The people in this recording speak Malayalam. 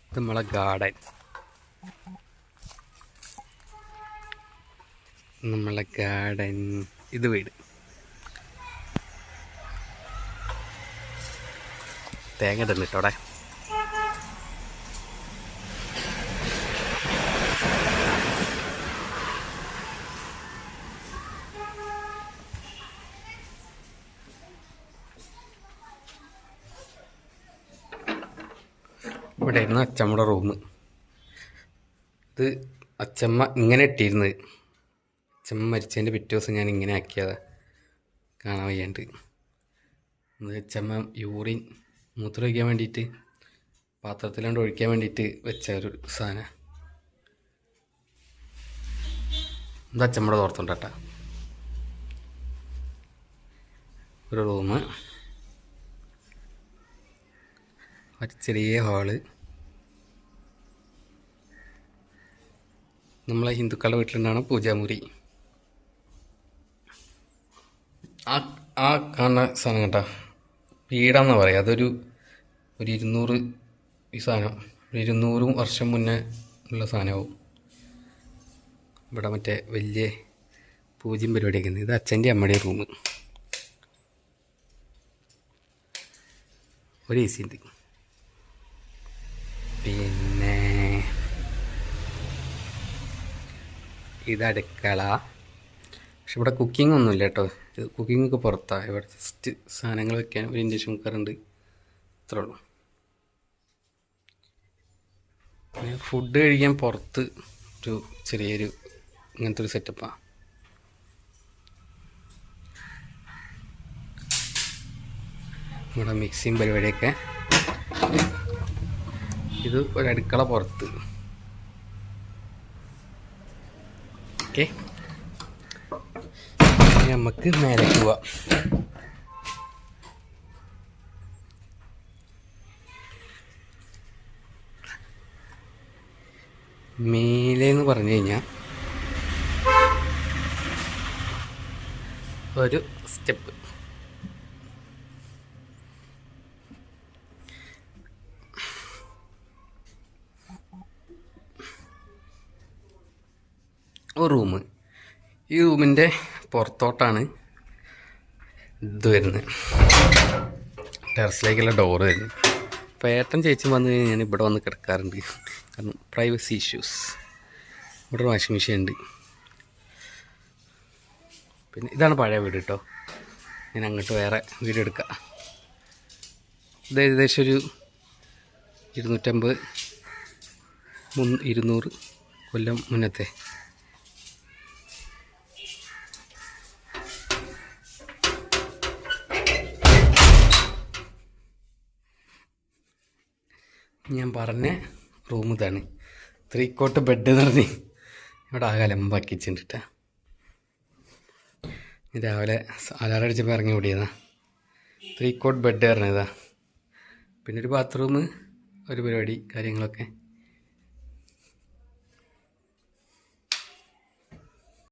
ഇത് നമ്മളെ ഗാർഡൻ. ഇത് വീട്. തേങ്ങ ഇടുന്നിട്ടോടെ. ഇവിടെ ആയിരുന്നു അച്ചമ്മയുടെ റൂം. ഇത് അച്ചമ്മ ഇങ്ങനെ ഇട്ടിരുന്നത്. അച്ചമ്മ മരിച്ചതിൻ്റെ പിറ്റേ ദിവസം ഞാൻ ഇങ്ങനെ ആക്കിയതാ, കാണാൻ വയ്യാണ്ട്. അച്ചമ്മ യൂറിൻ മൂത്രം ഒഴിക്കാൻ വേണ്ടിയിട്ട് പാത്രത്തിലാണ്ട് ഒഴിക്കാൻ വേണ്ടിയിട്ട് വെച്ച ഒരു സാധനം. ഇത് അച്ചമ്മയുടെ തോർത്തുണ്ടാട്ടാ. ഒരു റൂം, ഒരു ചെറിയ ഹാള്. നമ്മളെ ഹിന്ദുക്കളുടെ വീട്ടിലുണ്ടാണ് പൂജാമുറി. ആ കാണുന്ന സാധനം കേട്ടോ വീടാന്ന് പറയാം. അതൊരു 200 ഈ സാധനം 200 വർഷം മുന്നേ ഉള്ള സാധനമാവും. ഇവിടെ മറ്റേ വലിയ പൂജയും പരിപാടിയൊക്കെ ഉണ്ട്. ഇത് അച്ഛൻ്റെ അമ്മയുടെ റൂം. ഒരു AC ഉണ്ട്. പിന്നെ ഇത് അടുക്കള. പക്ഷെ ഇവിടെ കുക്കിംഗ് ഒന്നുമില്ല കേട്ടോ. കുക്കിങ്ങൊക്കെ പുറത്താണ്. ഇവിടെ ജസ്റ്റ് സാധനങ്ങൾ വെക്കാൻ ഒരു ഇൻഡക്ഷൻ കുക്കറുണ്ട്, ഇത്രേ ഉള്ളൂ. പിന്നെ ഫുഡ് കഴിക്കാൻ പുറത്ത് ഒരു ചെറിയൊരു ഇങ്ങനത്തെ ഒരു സെറ്റപ്പാണ്. ഇവിടെ മിക്സിയും പരിപാടിയൊക്കെ. ഇത് ഒരു അടുക്കള പുറത്ത്. ഓക്കെ, നമുക്ക് മേലേക്ക് പോവാം. മേലെന്ന് പറഞ്ഞു കഴിഞ്ഞാൽ ഒരു സ്റ്റെപ്പ്. ഒരു റൂം. ഈ റൂമിൻ്റെ പുറത്തോട്ടാണ് ഇത് വരുന്നത്, ടെറസിലേക്കുള്ള ഡോറ് വരുന്നത്. അപ്പോൾ ഏട്ടൻ ചേച്ചി വന്നു കഴിഞ്ഞാൽ ഞാൻ ഇവിടെ വന്ന് കിടക്കാറുണ്ട്, കാരണം പ്രൈവസി ഇഷ്യൂസ്. ഇവിടെ ഒരു വാഷിംഗ് മെഷീൻ ഉണ്ട്. പിന്നെ ഇതാണ് പഴയ വീട് കേട്ടോ. ഞാൻ അങ്ങോട്ട് വേറെ വീട് എടുക്കാം. ഇത് ഏകദേശം ഒരു 200 കൊല്ലം മുന്നത്തെ. ഞാൻ പറഞ്ഞ റൂം ഇതാണ്. 3 കോട്ട് ബെഡ് എന്ന് പറഞ്ഞ് ഇവിടെ ആകെ അലമ്പാക്കി വെച്ചിട്ടാ. രാവിലെ അലാറം അടിച്ചപ്പോൾ ഇറങ്ങി ഓടിയതാ. 3 കോട്ട് ബെഡ് പറഞ്ഞതാ. പിന്നെ ഒരു ബാത്റൂം, ഒരു പരിപാടി കാര്യങ്ങളൊക്കെ.